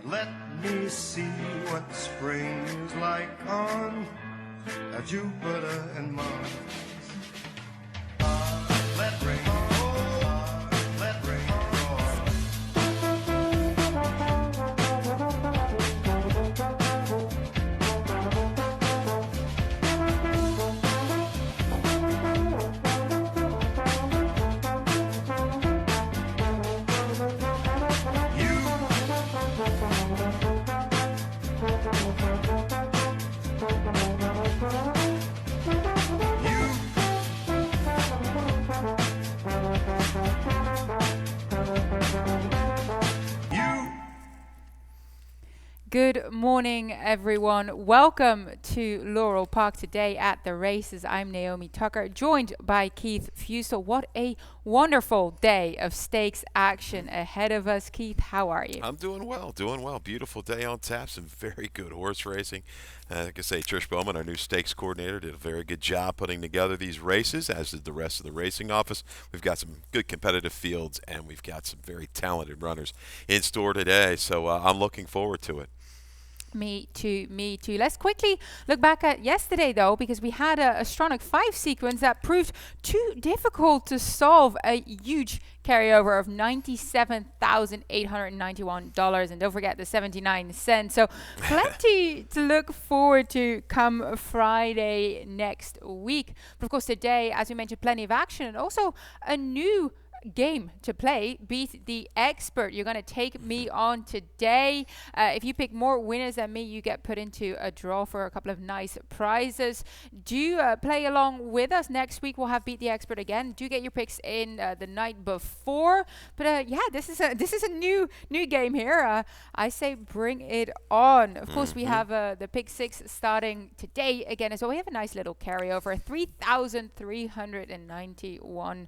Let me see what spring is like on Jupiter and Mars. Let rain fall, let rain fall. Good morning, everyone. Welcome to Laurel Park today at the races. I'm Naomi Tucker, joined by Keith Fusel. What a wonderful day of stakes action ahead of us. Keith, how are you? I'm doing well, Beautiful day on tap, some very good horse racing. Like I say, Trish Bowman, our new stakes coordinator, did a very good job putting together these races, as did the rest of the racing office. We've got some good competitive fields, and we've got some very talented runners in store today, so I'm looking forward to it. Me too. Let's quickly look back at yesterday, though, because we had a Stronach 5 sequence that proved too difficult to solve. A huge carryover of $97,891, and don't forget the 79 cents. So plenty to look forward to come Friday next week. But of course, today, as we mentioned, plenty of action and also a new game to play. Beat the Expert. You're going to take me on today. If you pick more winners than me, you get put into a draw for a couple of nice prizes. Do play along with us. Next week we'll have Beat the Expert again. Do get your picks in the night before. But yeah, this is a new game here. I say bring it on. Of course, we have the Pick 6 starting today again. So we have a nice little carryover, $3,391.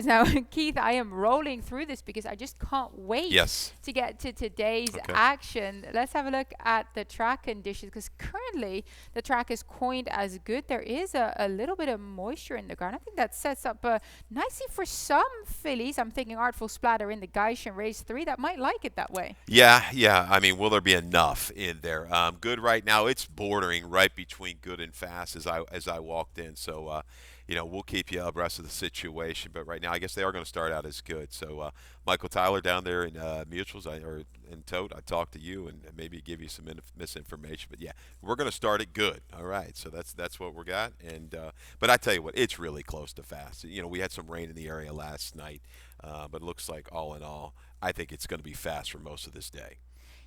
Now, Keith, I am rolling through this because I just can't wait to get to today's action. Let's have a look at the track conditions, because currently the track is coined as good. There is a little bit of moisture in the ground. I think that sets up nicely for some fillies. I'm thinking Artful Splatter in the Geischen race 3 that might like it that way. Yeah. I mean, will there be enough in there? Good right now. It's bordering right between good and fast as I walked in. So, we'll keep you abreast of the situation. But right now, I guess they are going to start out as good. So, Michael Tyler down there in Mutuals or in Tote, I talked to you and maybe give you some misinformation. But yeah, we're going to start it good. All right. So that's what we got. And but I tell you what, it's really close to fast. We had some rain in the area last night, but it looks like all in all, I think it's going to be fast for most of this day.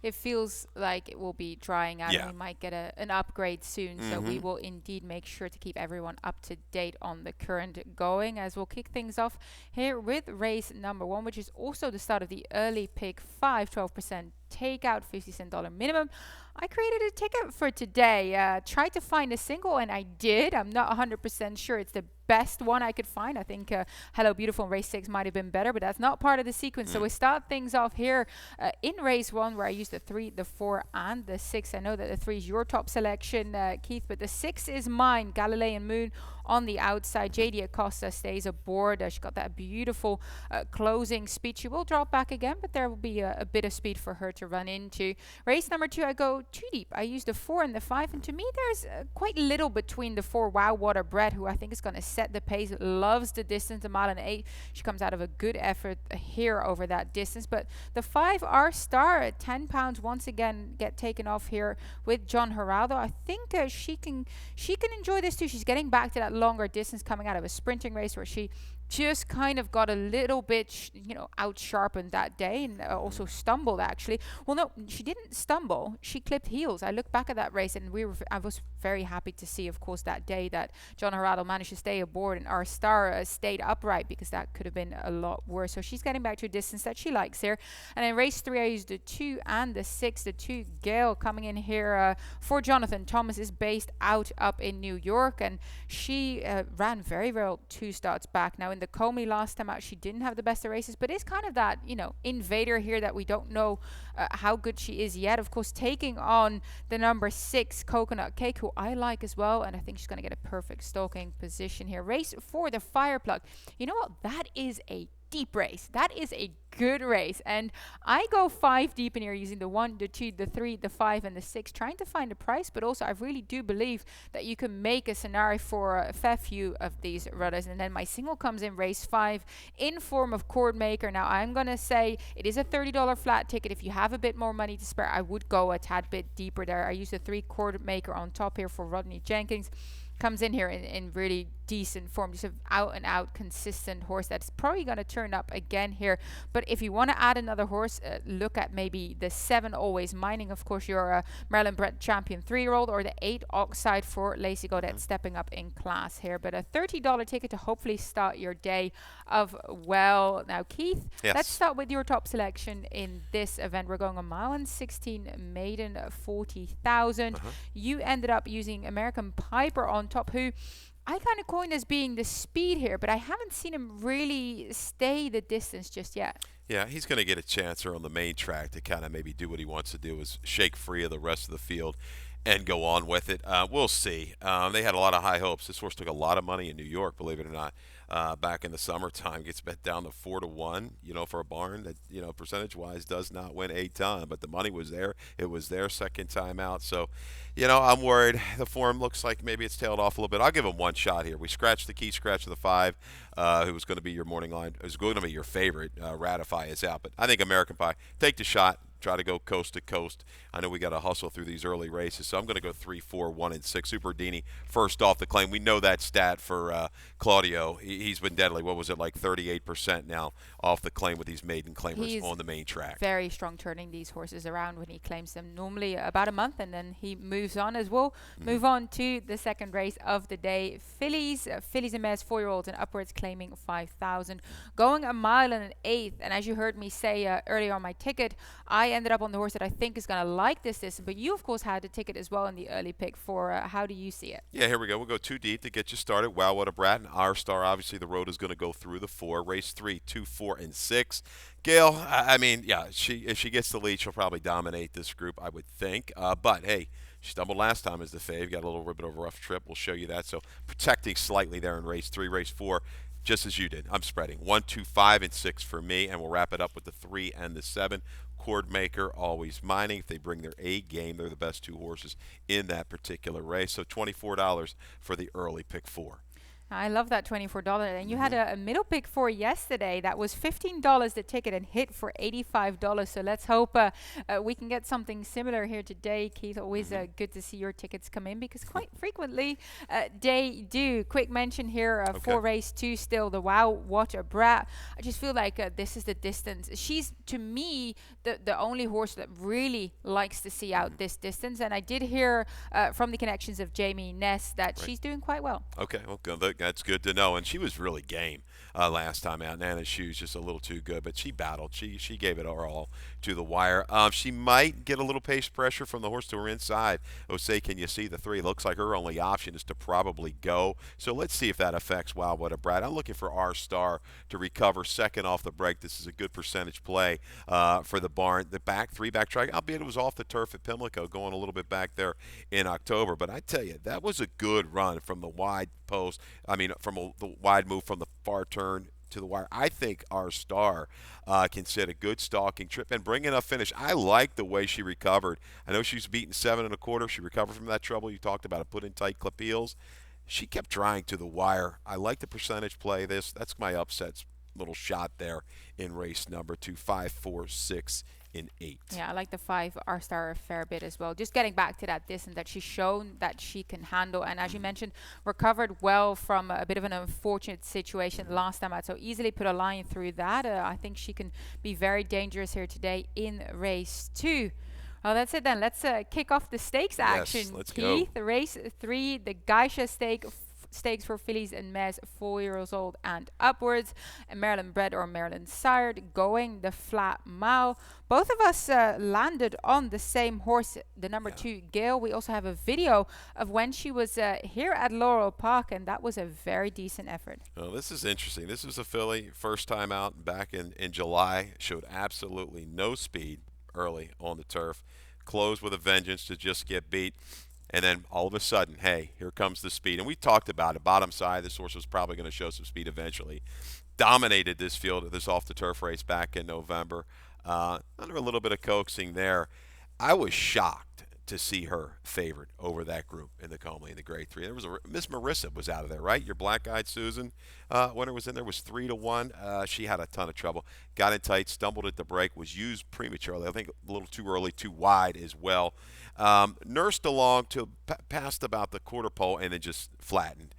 It feels like it will be drying out, and we might get an upgrade soon. So we will indeed make sure to keep everyone up to date on the current going, as we'll kick things off here with race number 1, which is also the start of the early pick 5, 12% takeout, $50 minimum. I created a ticket for today. Tried to find a single, and I did. I'm not 100% sure it's the best one I could find. I think Hello Beautiful in race 6 might have been better, but that's not part of the sequence. So we start things off here in race 1, where I used the 3, the 4, and the 6. I know that the 3 is your top selection, Keith, but the 6 is mine. Galilean Moon on the outside. JD Acosta stays aboard. She got that beautiful closing speed. She will drop back again, but there will be a bit of speed for her to run into. Race number 2, I go too deep. I use the 4 and the 5, and to me there's quite little between the 4. Wow Water Bread, who I think is going to set the pace, loves the distance, a mile and 8. She comes out of a good effort here over that distance. But the 5, our star at £10 once again get taken off here with John Geraldo. I think she can enjoy this too. She's getting back to that longer distance, coming out of a sprinting race where she just kind of got a little bit, out sharpened that day, and also stumbled actually. Well, no, she didn't stumble. She clipped heels. I look back at that race, and I was very happy to see, of course, that day that John Geraldo managed to stay aboard, and our star stayed upright, because that could have been a lot worse. So she's getting back to a distance that she likes here. And in race 3, I used the 2 and the 6. The 2, Gale, coming in here for Jonathan Thomas, is based out up in New York, and she ran very well 2 starts back. Now in the Comey last time out, she didn't have the best of races, but is kind of that invader here that we don't know how good she is yet. Of course, taking on the number 6 Coconut Cake, who I like as well, and I think she's going to get a perfect stalking position here. Race 4, the Fireplug. You know what, that is a deep race. That is a good race. And I go 5 deep in here using the 1, the 2, the 3, the 5, and the 6, trying to find a price. But also, I really do believe that you can make a scenario for a fair few of these rudders. And then my single comes in race 5 in form of Cord Maker. Now, I'm going to say it is a $30 flat ticket. If you have a bit more money to spare, I would go a tad bit deeper there. I use a 3 Cord Maker on top here for Rodney Jenkins. Comes in here in really decent form, just an out and out consistent horse that's probably going to turn up again here. But if you want to add another horse, look at maybe the 7 Always Mining, of course, your Maryland Bred Champion 3-year-old, or the 8 Oxide for Lacey Godet, stepping up in class here. But a $30 ticket to hopefully start your day of well. Now, Keith, yes, let's start with your top selection in this event. We're going a mile and 16 maiden, 40,000. You ended up using American Piper on top, who I kind of coined as being the speed here, but I haven't seen him really stay the distance just yet. Yeah, he's going to get a chance here on the main track to kind of maybe do what he wants to do, is shake free of the rest of the field and go on with it. We'll see. They had a lot of high hopes. This horse took a lot of money in New York, believe it or not, back in the summertime. Gets bet down to 4-1, for a barn that, percentage-wise does not win a ton. But the money was there. It was their second time out. So, I'm worried. The form looks like maybe it's tailed off a little bit. I'll give him one shot here. We scratched the key scratch of the 5, who was going to be your morning line. It was going to be your favorite. Ratify is out. But I think American Pie, take the shot. Try to go coast to coast. I know we got to hustle through these early races, so I'm going to go 3, 4, 1, and 6. Super Dini first off the claim. We know that stat for Claudio. He's been deadly. What was it, like 38% now off the claim with these maiden claimers on the main track. Very strong turning these horses around when he claims them. Normally about a month, and then he moves on as well. Move on to the second race of the day. Fillies and mares, 4-year-olds and upwards, claiming 5,000. Going a mile and an eighth, and as you heard me say earlier on my ticket, I ended up on the horse that I think is going to like this distance, but you of course had a ticket as well in the early pick for how do you see it? Yeah, here we go. We'll go 2 deep to get you started. Wow, what a brat. And our star, obviously the road is going to go through the 4. Race 3, 2, 4, and 6. Gail, I mean, yeah, if she gets the lead, she'll probably dominate this group, I would think. But hey, she stumbled last time as the fave. Got a little bit of a rough trip. We'll show you that. So protecting slightly there in race 3. Race 4, just as you did. I'm spreading 1, 2, 5, and 6 for me, and we'll wrap it up with the 3 and the 7. Cord Maker, Always Mining. If they bring their A game, they're the best 2 horses in that particular race. So $24 for the early pick 4. I love that $24. And you had a middle pick for yesterday that was $15 the ticket and hit for $85. So let's hope we can get something similar here today. Keith, always good to see your tickets come in, because quite frequently they do. Quick mention here for race 2 still, the Wow, What a Brat. I just feel like this is the distance. She's, to me, the only horse that really likes to see out this distance. And I did hear from the connections of Jamie Ness that she's doing quite well. Okay, well, good. That's good to know. And she was really game last time out. Nana's shoes just a little too good, but she battled. She gave it her all to the wire. She might get a little pace pressure from the horse to her inside. Osei, can you see the 3? Looks like her only option is to probably go. So let's see if that affects Wow, What a Brat. I'm looking for our star to recover second off the break. This is a good percentage play for the barn. The 3-back track, albeit it was off the turf at Pimlico, going a little bit back there in October. But I tell you, that was a good run from the wide post. From the wide move from the far turn to the wire. I think our star can set a good stalking trip and bring enough finish. I like the way she recovered. I know she's beaten 7 1/4. She recovered from that trouble you talked about. Put in tight clip heels. She kept trying to the wire. I like the percentage play. That's my upsets little shot there in race number 2, 5, 4, 6. In 8. Yeah, I like the 5 R-Star a fair bit as well. Just getting back to that distance that she's shown that she can handle. And as you mentioned, recovered well from a bit of an unfortunate situation last time out. So easily put a line through that. I think she can be very dangerous here today in race 2. Well, that's it then. Let's kick off the stakes action. Yes, let's Keith, go. Race 3, the Geisha stakes for fillies and mares 4 years old and upwards, and Maryland bred or Maryland sired, going the flat mile. Both of us landed on the same horse, the number 2 Gale. We also have a video of when she was here at Laurel Park, and that was a very decent effort. Oh, this is interesting. This was a filly, first time out back in July. Showed absolutely no speed early on the turf. Closed with a vengeance to just get beat. And then all of a sudden, hey, here comes the speed. And we talked about it. Bottom side, this horse was probably going to show some speed eventually. Dominated this field, this off the turf race back in November. Under a little bit of coaxing there. I was shocked to see her favored over that group in the Comely in the Grade 3. There was Miss Marissa was out of there, right? Your black-eyed Susan, when it was in there, was 3-1. She had a ton of trouble. Got in tight, stumbled at the break, was used prematurely. I think a little too early, too wide as well. Nursed along to past about the quarter pole and then just flattened.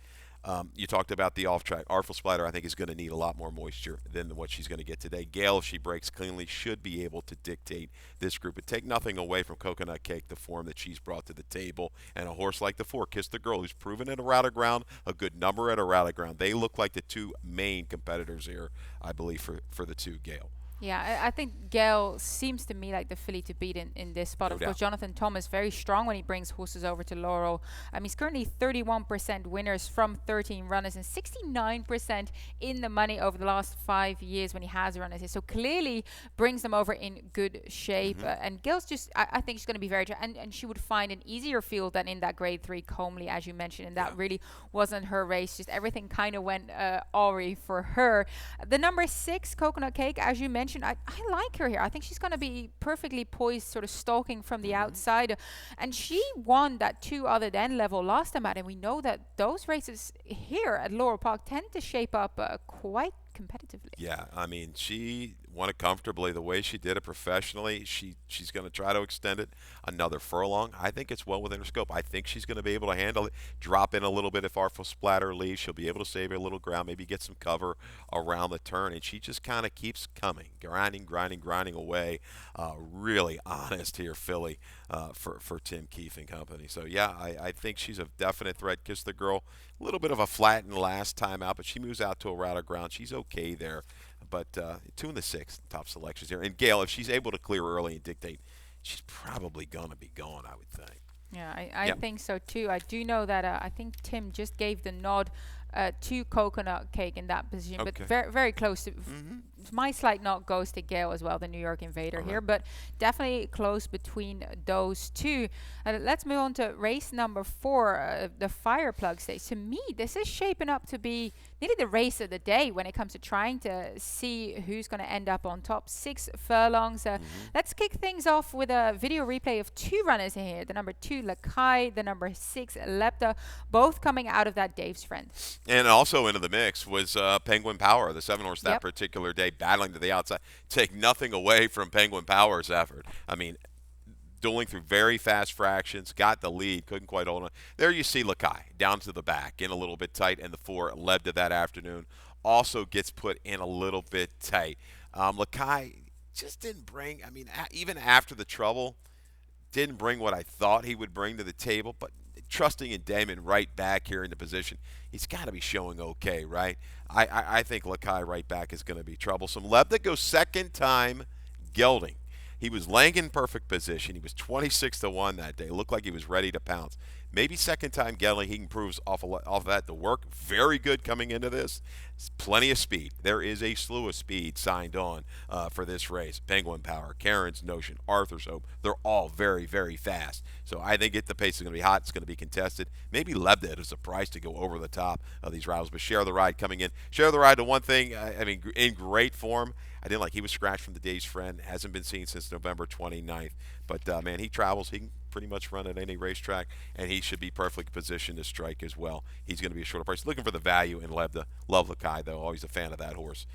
You talked about the off-track. Artful Splatter, I think, is going to need a lot more moisture than what she's going to get today. Gale, if she breaks cleanly, should be able to dictate this group. But take nothing away from Coconut Cake, the form that she's brought to the table. And a horse like the 4, Kiss the Girl, who's proven at a route of ground, a good number at a route of ground. They look like the two main competitors here, I believe, for the 2, Gale. Yeah, I think Gale seems to me like the filly to beat in this spot. No Of course, doubt. Jonathan Thomas, very strong when he brings horses over to Laurel. He's currently 31% winners from 13 runners and 69% in the money over the last 5 years when he has runners here. So clearly brings them over in good shape. And Gale's just, I think she's going to be very, and she would find an easier field than in that Grade 3 Comely, as you mentioned. And that really wasn't her race. Just everything kind of went awry for her. The number 6, Coconut Cake, as you mentioned, I like her here. I think she's going to be perfectly poised, sort of stalking from the outside. And she won that 2 other than level last time out. And we know that those races here at Laurel Park tend to shape up quite competitively. Yeah, I mean, she won it comfortably the way she did it professionally. She's going to try to extend it another furlong. I think it's well within her scope. I think she's going to be able to handle it, drop in a little bit if Artful Splatter leaves. She'll be able to save her a little ground, maybe get some cover around the turn, and she just kind of keeps coming, grinding away. Really honest here, filly, for Tim Keefe and company. So, yeah, I think she's a definite threat. Kiss the Girl, a little bit of a flattened last time out, but she moves out to a route of ground. She's okay there. But 2 and the 6, top selections here. And Gale, if she's able to clear early and dictate, she's probably going to be gone, I would think. Yeah, I think so too. I do know that I think Tim just gave the nod to Coconut Cake in that position, but very, very close to. My slight nod goes to Gale as well, the New York Invader here, but definitely close between those two. Let's move on to race number 4, the Fireplug Stakes. To me, this is shaping up to be nearly the race of the day when it comes to trying to see who's going to end up on top. 6 furlongs. Let's kick things off with a video replay of 2 runners here. The number 2, Lakai, the number 6, Lepta, both coming out of that Dave's Friend. And also into the mix was Penguin Power, the 7-horse that particular day, battling to the outside. Take nothing away from Penguin Power's effort. I mean, dueling through very fast fractions, got the lead, couldn't quite hold on. There you see Lakai down to the back, in a little bit tight, and the 4 led to that afternoon. Also gets put in a little bit tight. Lakai just didn't bring, I mean, even after the trouble, didn't bring what I thought he would bring to the table, but trusting in Damon right back here in the position, he's got to be showing okay, right? I think Lakai right back is going to be troublesome. Lebda goes second time gelding. He was laying in perfect position. He was 26-1 that day. Looked like he was ready to pounce. Maybe second time gelding, he improves off of that to work. Very good coming into this. Plenty of speed. There is a slew of speed signed on for this race. Penguin Power, Karen's Notion, Arthur's Hope. They're all very, very fast. So I think the pace is going to be hot. It's going to be contested. Maybe Lebda is a price to go over the top of these rivals. But Share the Ride coming in. Share the Ride, the one thing, I mean, in great form. I didn't like he was scratched from the Dave's Friend. Hasn't been seen since November 29th. But, man, he travels. He can pretty much run at any racetrack, and he should be perfectly positioned to strike as well. He's going to be a shorter price. Looking for the value in Lebda. Love Lakai, though. Always a fan of that horse.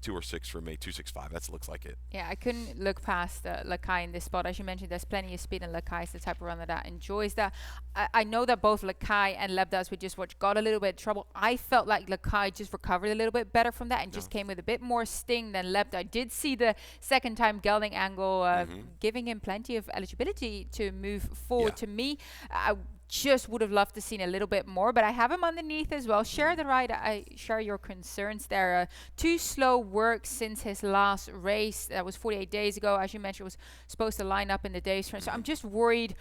2 or 6 for me. 265. That looks like it. Yeah, I couldn't look past Lakai in this spot. As you mentioned, there's plenty of speed, and Lakai is the type of runner that enjoys that. I know that both Lakai and Lebda, as we just watched, got a little bit of trouble. I felt like Lakai just recovered a little bit better from that and just came with a bit more sting than Lebda. I did see the second time gelding angle giving him plenty of eligibility to move forward. To me, I just would have loved to seen a little bit more, but I have him underneath as well. Share the Ride, I share your concerns there. 2 slow work since his last race. That was 48 days ago. As you mentioned, was supposed to line up in the Dave's Friend. So I'm just worried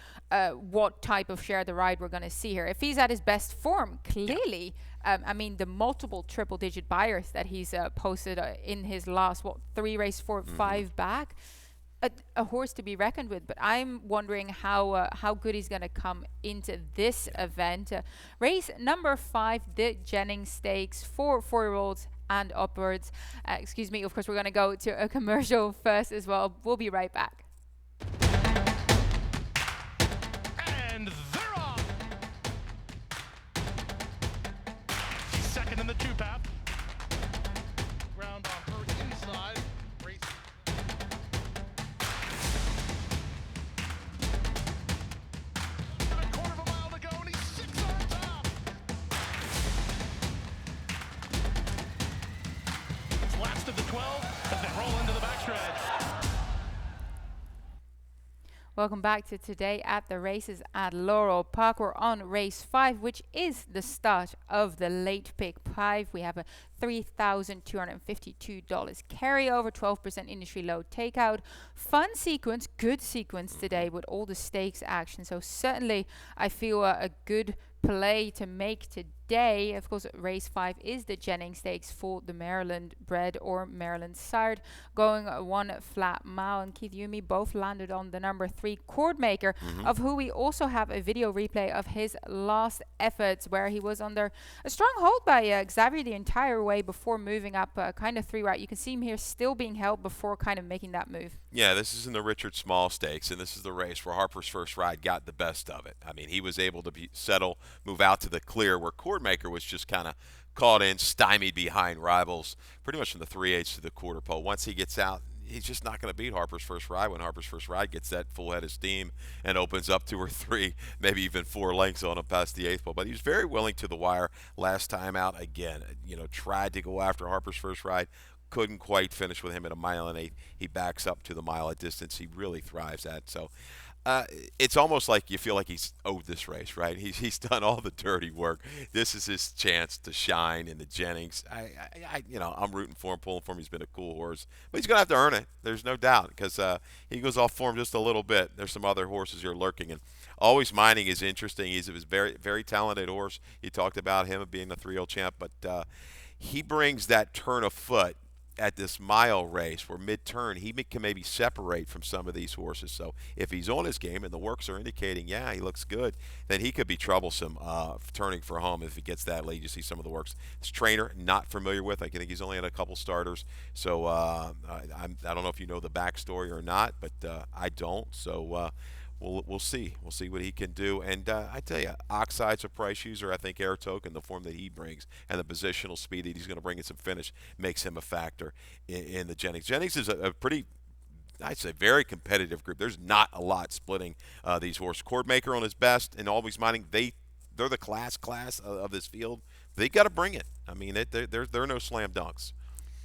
what type of Share the Ride we're going to see here. If he's at his best form, clearly, I mean, the multiple triple-digit buyers that he's posted in his last, 3 races, 4, 5 back. a horse to be reckoned with, but I'm wondering how good he's going to come into this event. Race number 5, the Jennings Stakes for 4-year-olds and upwards. Excuse me, of course, we're going to go to a commercial first as well. We'll be right back. And they're off. She's second in the 2-path. Ground on her inside. Race. A quarter of a mile to go, and he's 6 on top. It's last of the 12 as they roll into the backstretch. Welcome back to Today at the Races at Laurel Park. We're on race 5, which is the start of the late pick 5. We have a $3,252 carryover, 12% industry load takeout. Fun sequence, good sequence today with all the stakes action. So certainly I feel a good play to make today. Of course, race 5 is the Jennings Stakes for the Maryland bred or Maryland sired, going 1 flat mile. And Keith, you and me both landed on the number 3 Cordmaker, of who we also have a video replay of his last efforts, where he was under a strong hold by Xavier the entire way before moving up kind of 3 right. You can see him here still being held before kind of making that move. Yeah, this is in the Richard Small Stakes, and this is the race where Harper's First Ride got the best of it. I mean, he was able to settle, move out to the clear, where Cordmaker was just kind of caught in, stymied behind rivals, pretty much from the 3/8 to the quarter pole. Once he gets out, he's just not going to beat Harper's First Ride when Harper's First Ride gets that full head of steam and opens up 2 or 3, maybe even 4 lengths on him past the 8th pole. But he was very willing to the wire last time out. Again, tried to go after Harper's First Ride. Couldn't quite finish with him at 1 1/8 miles. He backs up to the mile at distance. He really thrives at. So it's almost like you feel like he's owed this race, right? He's done all the dirty work. This is his chance to shine in the Jennings. I'm rooting for him, pulling for him. He's been a cool horse, but he's gonna have to earn it. There's no doubt, because he goes off form just a little bit. There's some other horses here lurking, and Always Mining is interesting. He's a very, very talented horse. You talked about him being the 3-0 champ, but he brings that turn of foot at this mile race where mid-turn he can maybe separate from some of these horses. So if he's on his game and the works are indicating, yeah, he looks good, then he could be troublesome turning for home if he gets that lead. You see some of the works. His trainer, not familiar with. I think he's only had a couple starters. So I don't know if you know the backstory or not, but I don't. So we'll see. We'll see what he can do. And I tell you, Oxide's a price user. I think Air Token, the form that he brings, and the positional speed that he's going to bring in some finish, makes him a factor in the Jennings. Jennings is a pretty, I'd say, very competitive group. There's not a lot splitting these horses. Cordmaker on his best, and Always Mining, they're the class of this field. They got to bring it. I mean, there are no slam dunks.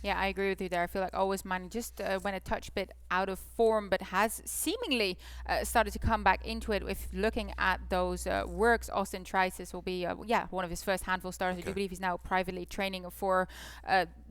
Yeah, I agree with you there. I feel like Always Mining just went a touch bit out of form, but has seemingly started to come back into it. If looking at those works, Austin Trice will be, one of his first handful starters. Okay. I do believe he's now privately training for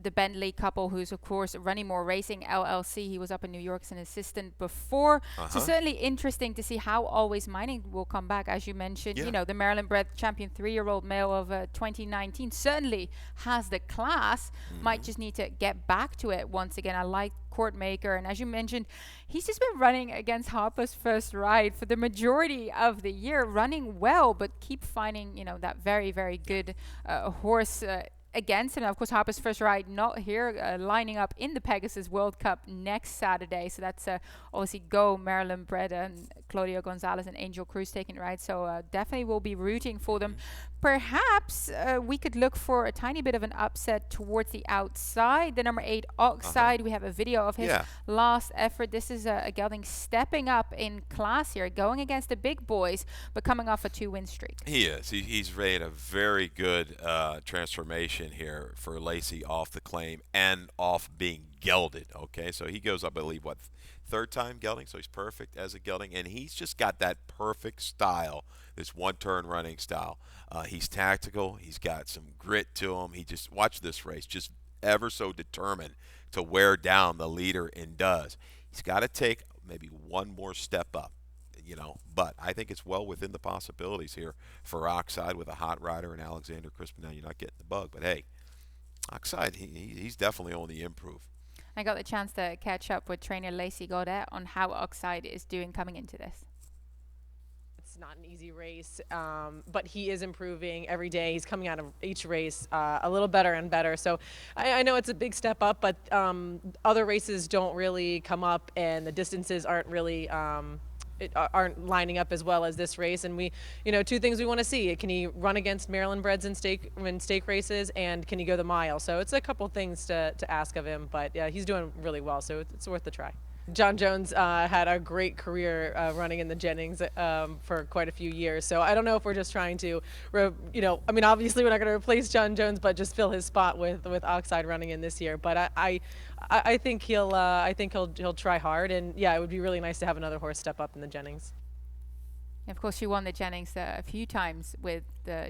the Bentley couple, who's, of course, Runnymore Racing, LLC. He was up in New York as an assistant before. So certainly interesting to see how Always Mining will come back. As you mentioned, the Maryland-bred champion 3-year-old male of 2019 certainly has the class. Might just need to get back to it once again. I like Cordmaker, and as you mentioned, he's just been running against Harper's First Ride for the majority of the year, running well, but keep finding that very, very good horse against him. Of course, Harper's First Ride not here, lining up in the Pegasus World Cup next Saturday. So that's obviously go Maryland bred and Claudio Gonzalez and Angel Cruz taking it, right? So definitely will be rooting for them. Perhaps we could look for a tiny bit of an upset towards the outside. The number 8 Oxide, we have a video of his last effort. This is a gelding stepping up in class here, going against the big boys, but coming off a 2-win streak. He is. He's made a very good transformation here for Lacey off the claim and off being gelded. Okay, so he goes, I believe, third time gelding, so he's perfect as a gelding, and he's just got that perfect style, this one-turn running style. He's tactical. He's got some grit to him. He just, watch this race, just ever so determined to wear down the leader, and does. He's got to take maybe one more step up, but I think it's well within the possibilities here for Oxide with a hot rider and Alexander Crispin. Now, you're not getting the bug, but hey, Oxide, he's definitely on the improve. I got the chance to catch up with trainer Lacey Godet on how Oxide is doing coming into this. It's not an easy race, but he is improving every day. He's coming out of each race a little better and better. So I know it's a big step up, but other races don't really come up, and the distances aren't really aren't lining up as well as this race. And we, two things we want to see: can he run against Maryland breds in stake races, and can he go the mile? So it's a couple things to ask of him, but yeah, he's doing really well, so it's worth the try. John Jones had a great career running in the Jennings for quite a few years. So I don't know if we're just trying to, obviously we're not going to replace John Jones, but just fill his spot with Oxide running in this year. But I think he'll try hard, and yeah, it would be really nice to have another horse step up in the Jennings. Of course, she won the Jennings a few times with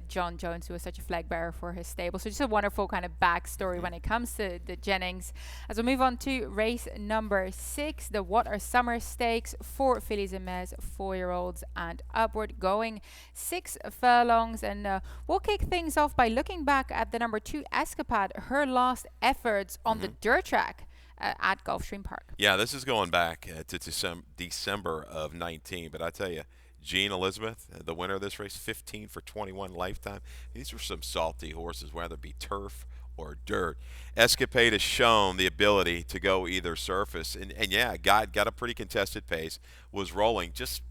John Jones, who was such a flag bearer for his stable. So just a wonderful kind of backstory when it comes to the Jennings. As we move on to race number 6, the What Are Summer Stakes for fillies and mares, 4-year-olds and upward, going 6 furlongs. And we'll kick things off by looking back at the number 2 Escapade, her last efforts on the dirt track at Gulfstream Park. Yeah, this is going back to December of 19, but I tell you, Jean Elizabeth, the winner of this race, 15 for 21 lifetime. These were some salty horses, whether it be turf or dirt. Escapade has shown the ability to go either surface, and yeah, got a pretty contested pace, was rolling, just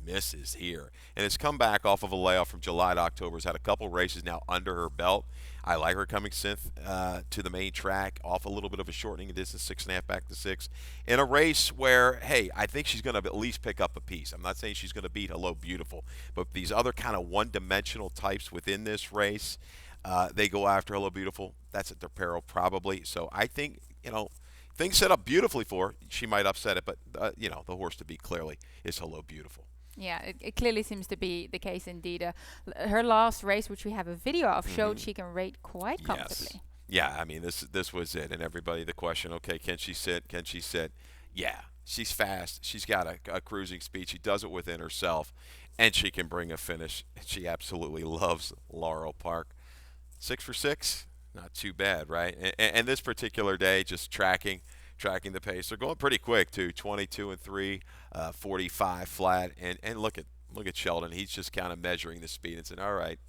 misses here, and has come back off of a layoff from July to October. Has had a couple races now under her belt. I like her coming to the main track, off a little bit of a shortening of distance, 6.5 back to 6, in a race where, hey, I think she's going to at least pick up a piece. I'm not saying she's going to beat Hello Beautiful, but these other kind of one-dimensional types within this race, they go after Hello Beautiful. That's at their peril, probably. So I think, things set up beautifully for her. She might upset it, but, the horse to beat clearly is Hello Beautiful. Yeah, it clearly seems to be the case indeed. Her last race, which we have a video of, showed she can rate quite comfortably. Yes. Yeah, I mean, this was it. And everybody, the question, okay, can she sit? Can she sit? Yeah, she's fast. She's got a cruising speed. She does it within herself, and she can bring a finish. She absolutely loves Laurel Park. 6 for 6, not too bad, right? And this particular day, just tracking the pace. They're going pretty quick too, 22 and 3, 45 flat, and look at Sheldon. He's just kind of measuring the speed and saying, all right,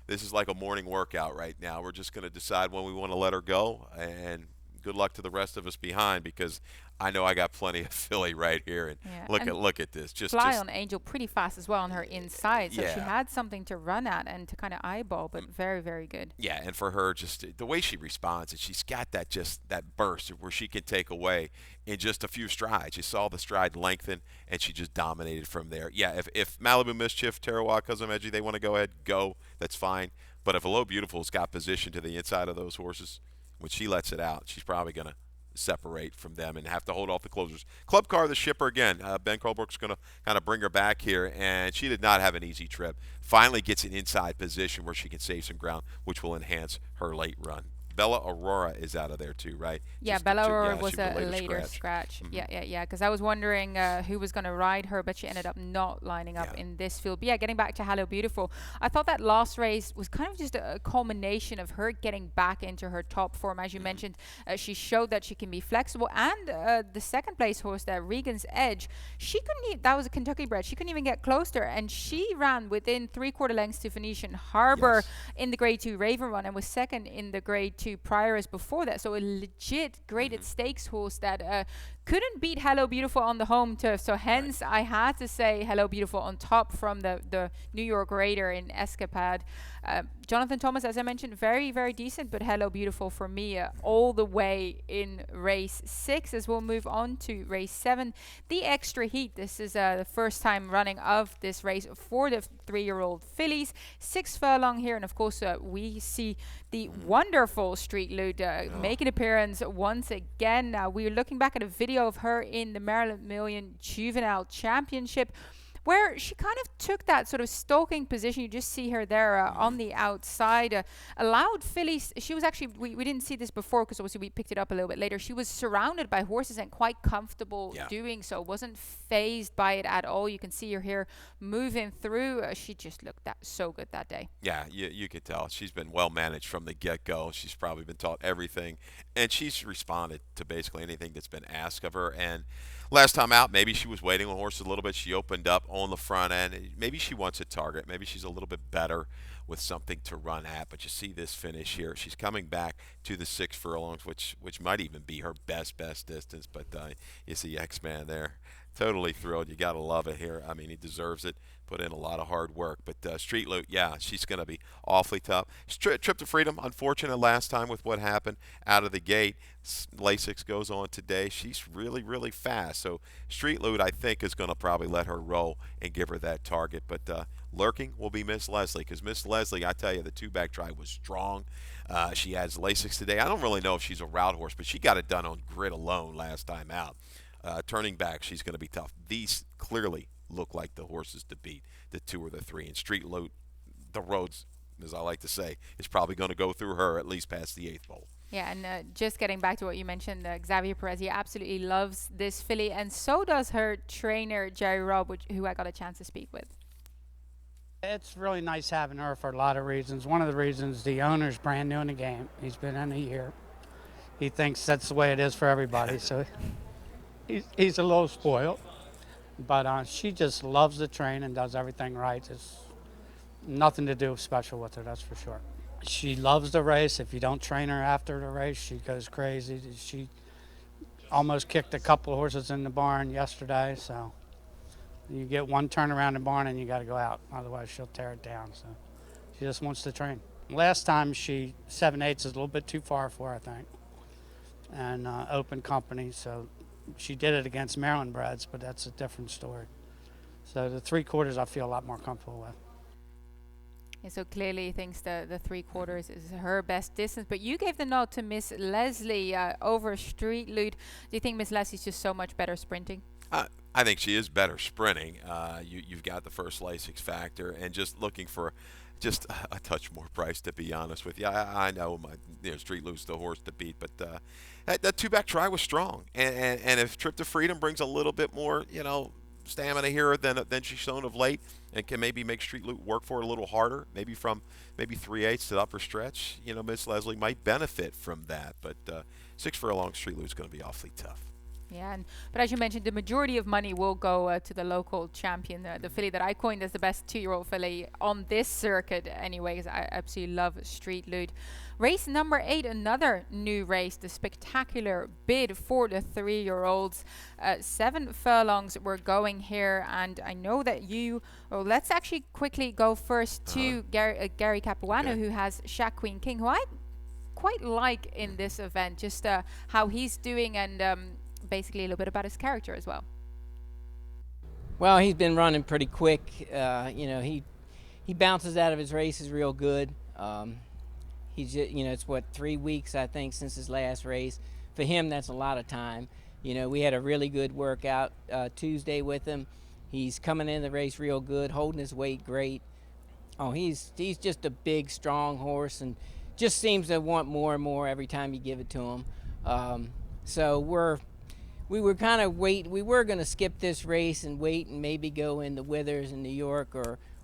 this is like a morning workout right now. We're just going to decide when we want to let her go, and good luck to the rest of us behind, because I know I got plenty of filly right here, and look at this. Just on Angel pretty fast as well on her inside, so she had something to run at and to kind of eyeball, but very, very good. Yeah, and for her, just the way she responds, and she's got that burst where she can take away in just a few strides. You saw the stride lengthen, and she just dominated from there. Yeah, if Malibu Mischief, Tarawa, Kozumeji, they want to go ahead, go, that's fine. But if Hello Beautiful's got position to the inside of those horses, when she lets it out, she's probably going to separate from them and have to hold off the closers. Club Car, the shipper again. Ben Colebrook's going to kind of bring her back here, and she did not have an easy trip. Finally gets an inside position where she can save some ground, which will enhance her late run. Bella Aurora is out of there too, right? Yeah, Bella Aurora was a later scratch. Yeah, because I was wondering who was going to ride her, but she ended up not lining up in this field. But yeah, getting back to Hello Beautiful, I thought that last race was kind of just a culmination of her getting back into her top form. As you mentioned, she showed that she can be flexible, and the second place horse there, Regan's Edge, she couldn't that was a Kentucky bred, she couldn't even get close to her, and she ran within 3/4 lengths to Phoenician Harbor in the Grade 2 Raven Run, and was second in the Grade 2 Prioress before that. So a legit graded stakes horse that couldn't beat Hello Beautiful on the home turf. So hence I had to say Hello Beautiful on top from the New York Raider in Escapade. Jonathan Thomas, as I mentioned, very, very decent, but Hello Beautiful for me all the way in race 6. As we'll move on to race 7, the extra heat. This is the first time running of this race for the 3-year-old fillies. 6 furlong here, and of course we see the wonderful Street Loot make an appearance once again. We're looking back at a video of her in the Maryland Million Juvenile Championship. where she kind of took that sort of stalking position. You just see her there on the outside, allowed fillies. She was actually, we didn't see this before because obviously we picked it up a little bit later. She was surrounded by horses and quite comfortable doing so. Wasn't phased by it at all. You can see her here moving through. She just looked so good that day. Yeah, you could tell. She's been well managed from the get-go. She's probably been taught everything, and she's responded to basically anything that's been asked of her. And last time out, maybe she was waiting on horses a little bit. She opened up on the front end. Maybe she wants a target. Maybe she's a little bit better with something to run at. But you see this finish here. She's coming back to the 6 furlongs, which might even be her best distance. But you see X-Man there. Totally thrilled. You got to love it here. I mean, he deserves it. Put in a lot of hard work. But Street Loot, yeah, she's going to be awfully tough. Trip to Freedom, unfortunate last time with what happened out of the gate. Lasix goes on today. She's really, really fast. So Street Loot, I think, is going to probably let her roll and give her that target. But lurking will be Miss Leslie, because Miss Leslie, I tell you, the two-back drive was strong. She has Lasix today. I don't really know if she's a route horse, but she got it done on grid alone last time out. Turning back, she's going to be tough. These clearly look like the horses to beat, the 2 or the 3. And Street Loot, the roads, as I like to say, is probably going to go through her at least past the 8th bowl. Yeah, and just getting back to what you mentioned, Xavier Perez, he absolutely loves this filly, and so does her trainer, Jerry Robb, who I got a chance to speak with. It's really nice having her for a lot of reasons. One of the reasons, the owner's brand new in the game. He's been in a year. He thinks that's the way it is for everybody, so he's a little spoiled. But she just loves the train and does everything right. There's nothing to do special with her, that's for sure. She loves the race. If you don't train her after the race, she goes crazy. She almost kicked a couple of horses in the barn yesterday, so you get one turn around the barn and you got to go out. Otherwise, she'll tear it down. So she just wants to train. Last time, 7/8 is a little bit too far for her, I think, and open company, so she did it against Maryland breds, but that's a different story. So the 3/4 I feel a lot more comfortable with. Yeah, so clearly he thinks the 3/4 is her best distance. But you gave the nod to Miss Leslie over Street Loot. Do you think Miss Leslie's just so much better sprinting? I think she is better sprinting. You've got the first Lasix factor, and just looking for just a touch more price, to be honest with you. I know Street Loot's the horse to beat, but that two-back try was strong. And if Trip to Freedom brings a little bit more, stamina here than she's shown of late, and can maybe make Street Loot work for it a little harder, maybe from 3/8 to the upper stretch, Miss Leslie might benefit from that. But 6 furlong Street Loot's going to be awfully tough. Yeah, but as you mentioned, the majority of money will go to the local champion, the filly that I coined as the best 2-year-old filly on this circuit anyways. I absolutely love Street Loot. Race number 8, another new race, the spectacular bid for the 3-year-olds. 7 furlongs we're going here, and I know that let's actually quickly go first to Gary Capuano, who has Shaq Queen King, who I quite like in this event, just how he's doing, and basically a little bit about his character as well. Well, he's been running pretty quick. He bounces out of his races real good. He's just, it's 3 weeks I think since his last race. For him, that's a lot of time. We had a really good workout Tuesday with him. He's coming in the race real good, holding his weight great. Oh, he's just a big, strong horse, and just seems to want more and more every time you give it to him. So we were kind of we were going to skip this race and wait and maybe go into Withers in New York,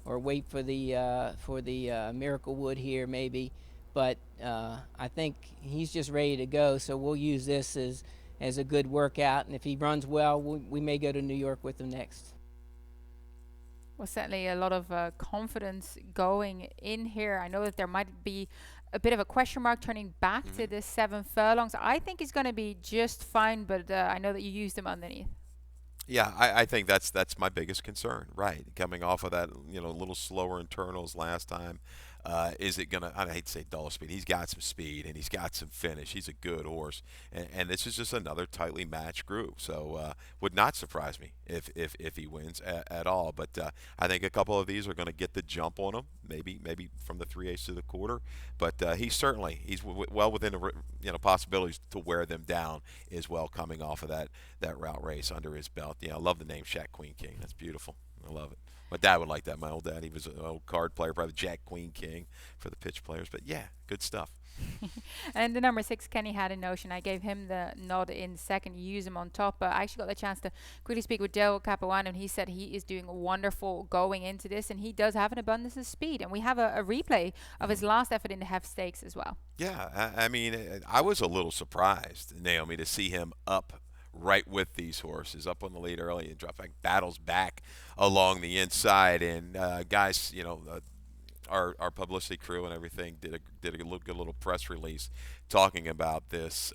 or wait for the Miracle Wood here maybe, but I think he's just ready to go, so we'll use this as a good workout, and if he runs well, we may go to New York with him next. Well, certainly a lot of confidence going in here. I know that there might be a bit of a question mark turning back to this 7 furlongs. I think he's going to be just fine, but I know that you used him underneath. Yeah, I think that's my biggest concern, right? Coming off of that, little slower internals last time. Is it going to, I hate to say dull speed, he's got some speed and he's got some finish. He's a good horse. And this is just another tightly matched group. So would not surprise me if he wins at all. But I think a couple of these are going to get the jump on him, maybe from the 3/8 to the quarter. But he's well within the possibilities to wear them down as well, coming off of that route race under his belt. I love the name Shaq Queen King. That's beautiful. I love it. My dad would like that. My old dad, he was an old card player, probably Jack, Queen, King for the pitch players. But yeah, good stuff. And the number 6, Kenny had a notion. I gave him the nod in second, use him on top. But I actually got the chance to quickly speak with Del Capuano, and he said he is doing wonderful going into this, and he does have an abundance of speed. And we have a replay of his last effort in the Hef Stakes as well. Yeah, I mean, I was a little surprised, Naomi, to see him up right with these horses, up on the lead early and drop back, battles back along the inside. And guys, our publicity crew and everything did a good little press release talking about this.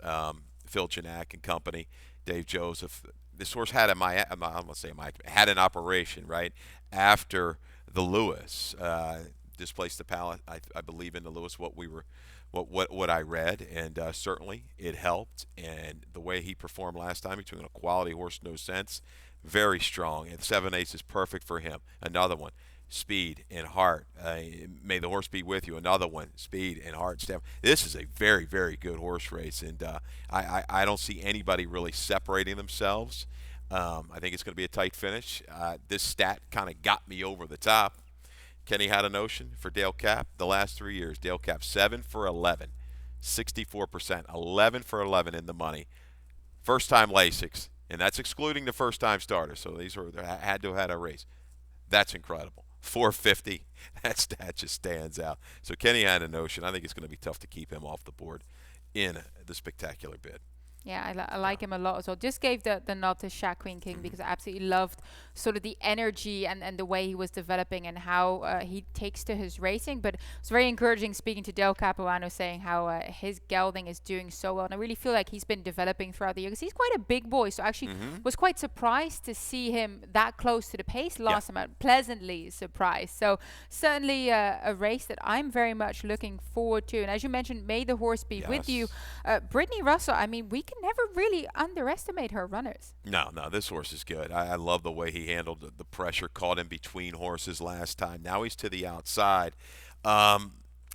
Phil Janak and company, Dave Joseph. This horse had had an operation right after the Lewis displaced the palate. I believe in the Lewis. What I read, and certainly it helped. And the way he performed last time, between a quality horse, No Sense, very strong. And 7/8 is perfect for him. Another one. Speed and heart. May the horse be with you. Another one. Speed and heart. This is a very, very good horse race, and I don't see anybody really separating themselves. I think it's going to be a tight finish. This stat kind of got me over the top. Kenny had a notion for Dale Cap the last 3 years. Dale Cap 7 for 11, 64%, 11 for 11 in the money. First time Lasix, and that's excluding the first time starters. So these had to have had a race. That's incredible. 450. That stat just stands out. So Kenny had a notion. I think it's going to be tough to keep him off the board in the spectacular bid. Yeah, I like him a lot as well. Just gave the nod to Shaq Queen King because I absolutely loved sort of the energy and the way he was developing and how he takes to his racing. But it's very encouraging speaking to Del Capuano saying how his gelding is doing so well. And I really feel like he's been developing throughout the year because he's quite a big boy. So actually was quite surprised to see him that close to the pace last time out. Pleasantly surprised. So certainly a race that I'm very much looking forward to. And as you mentioned, may the horse be with you. Brittany Russell, I mean, we can never really underestimate her runners. No, this horse is good. I love the way he handled the pressure, caught in between horses last time. Now he's to the outside.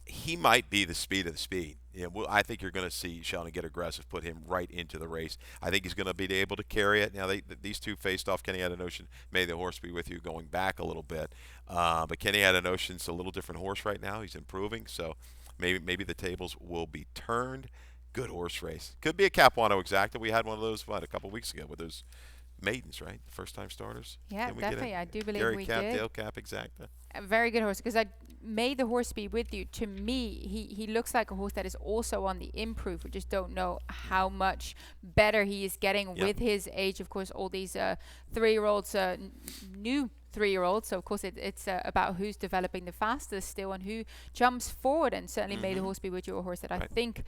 He might be the speed of the speed. I think you're going to see Sheldon get aggressive, put him right into the race. I think he's going to be able to carry it. Now, these two faced off. Kenny had a notion, may the horse be with you, going back a little bit. But Kenny had a notion, it's a little different horse right now. He's improving, so maybe the tables will be turned. Good horse race. Could be a Capuano Exacta. We had one of those, a couple weeks ago with those maidens, right? First-time starters. Yeah, definitely. I do believe Gary we Cap, did. Dale Cap Exacta. A very good horse because may the horse be with you. To me, he looks like a horse that is also on the improve. We just don't know how much better he is getting with his age. Of course, all these 3-year-olds, new 3-year-olds. So of course it's about who's developing the fastest still and who jumps forward. And certainly may the horse be with you, a horse that I think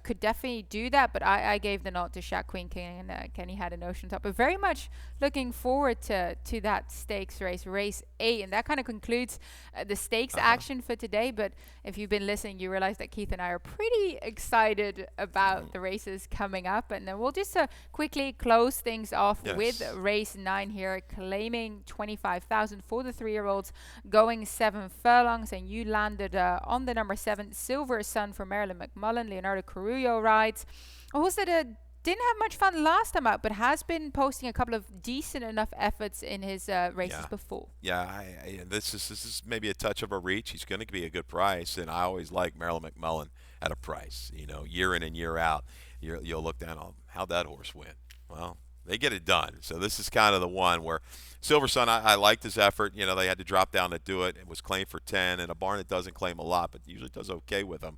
could definitely do that. But I gave the nod to Shaq Queen King, and Kenny had a notion top. But very much looking forward to that stakes race, race 8, and that kind of concludes the stakes action for today. But if you've been listening, you realize that Keith and I are pretty excited about the races coming up, and then we'll just quickly close things off with race 9 here, claiming 25,000 for the 3-year-olds, going 7 furlongs, and you landed on the number 7, Silver Sun for Marilyn McMullen. Leonardo Carullo rides. A horse that didn't have much fun last time out, but has been posting a couple of decent enough efforts in his races before. Yeah, this is maybe a touch of a reach. He's going to be a good price, and I always like Marilyn McMullen at a price. Year in and year out, you'll look down on how'd that horse win. Well, they get it done. So this is kind of the one where Silver Sun, I liked his effort. They had to drop down to do it. It was claimed for 10, and a barn that doesn't claim a lot, but usually does okay with them.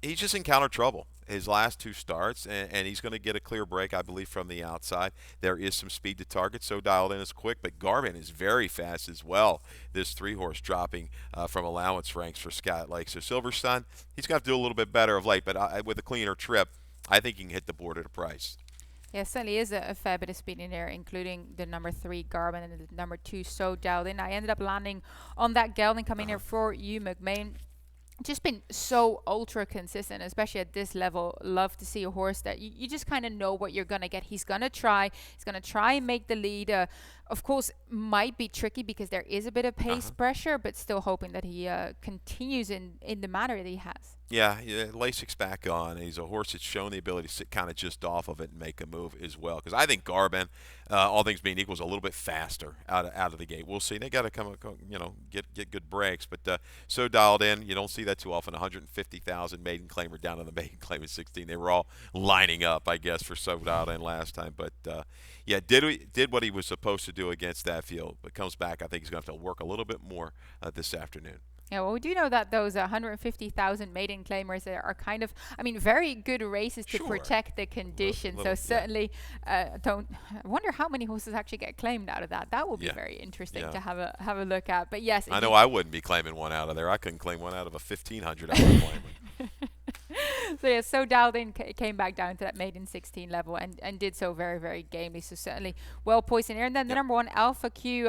He's just encountered trouble his last 2 starts, and he's going to get a clear break, I believe, from the outside. There is some speed to target, so dialed in is quick, but Garvin is very fast as well. This 3-horse dropping from allowance ranks for Scott Lake. So Silver Sun, he's got to do a little bit better of late, but with a cleaner trip, I think he can hit the board at a price. Yeah, certainly is a fair bit of speed in there, including the number 3 Garmin and the number 2 So Dialed In. I ended up landing on that gelding coming here for you, McMahon. Just been so ultra consistent, especially at this level. Love to see a horse that you just kind of know what you're going to get. He's going to try and make the lead. of course, might be tricky because there is a bit of pace pressure, but still hoping that he continues in the manner that he has. Yeah, Lasic's back on. He's a horse that's shown the ability to sit kind of just off of it and make a move as well. Because I think Garben, all things being equal, is a little bit faster out of the gate. We'll see. They got to come, get good breaks. But so dialed in, you don't see that too often. 150,000 maiden claimer down on the maiden claim in 16. They were all lining up, I guess, for so dialed in last time. But yeah, did what he was supposed to do against that field. But comes back. I think he's going to have to work a little bit more this afternoon. Yeah, well, we do know that those 150,000 maiden claimers are kind of, very good races to protect the condition. So certainly, I wonder how many horses actually get claimed out of that. That will be very interesting to have a look at. But yes, I know I wouldn't be claiming one out of there. I couldn't claim one out of a 1,500 hour claimer. So yeah, so dialed in, came back down to that maiden 16 level and did so very, very gamely. So certainly well poised in here. And then the number one, Alpha Q,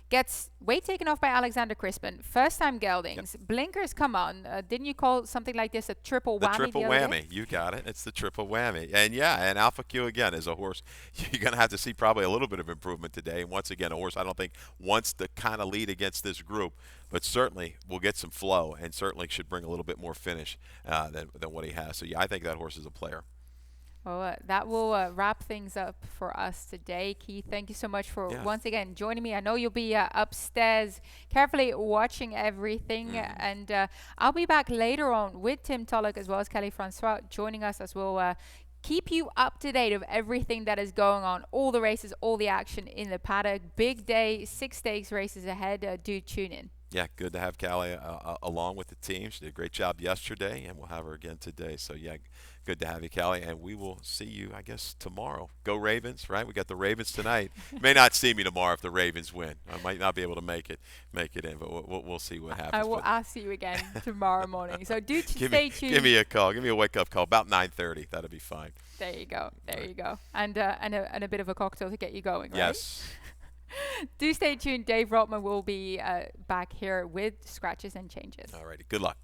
gets weight taken off by Alexander Crispin. First time geldings. Blinkers come on. Didn't you call something like this a triple whammy? The triple whammy. You got it. It's the triple whammy. And and Alpha Q again is a horse you're going to have to see probably a little bit of improvement today. And once again, a horse I don't think wants to kind of lead against this group, but certainly will get some flow and certainly should bring a little bit more finish than what he has. So yeah, I think that horse is a player. Well, that will wrap things up for us today. Keith, thank you so much for once again joining me. I know you'll be upstairs carefully watching everything. And I'll be back later on with Tim Tulloch as well as Kelly Francois joining us as we'll keep you up to date of everything that is going on, all the races, all the action in the paddock. Big day, 6 stakes races ahead. Do tune in. Yeah, good to have Callie along with the team. She did a great job yesterday, and we'll have her again today. So, yeah, good to have you, Callie, and we will see you, I guess, tomorrow. Go Ravens, right? We got the Ravens tonight. You may not see me tomorrow if the Ravens win. I might not be able to make it in, but we'll see what happens. I will ask you again tomorrow morning. So do stay tuned. Give me a call. Give me a wake-up call about 9:30. That'll be fine. There you go. You go. And a bit of a cocktail to get you going, right? Yes. Do stay tuned. Dave Rotman will be back here with scratches and changes. All righty. Good luck.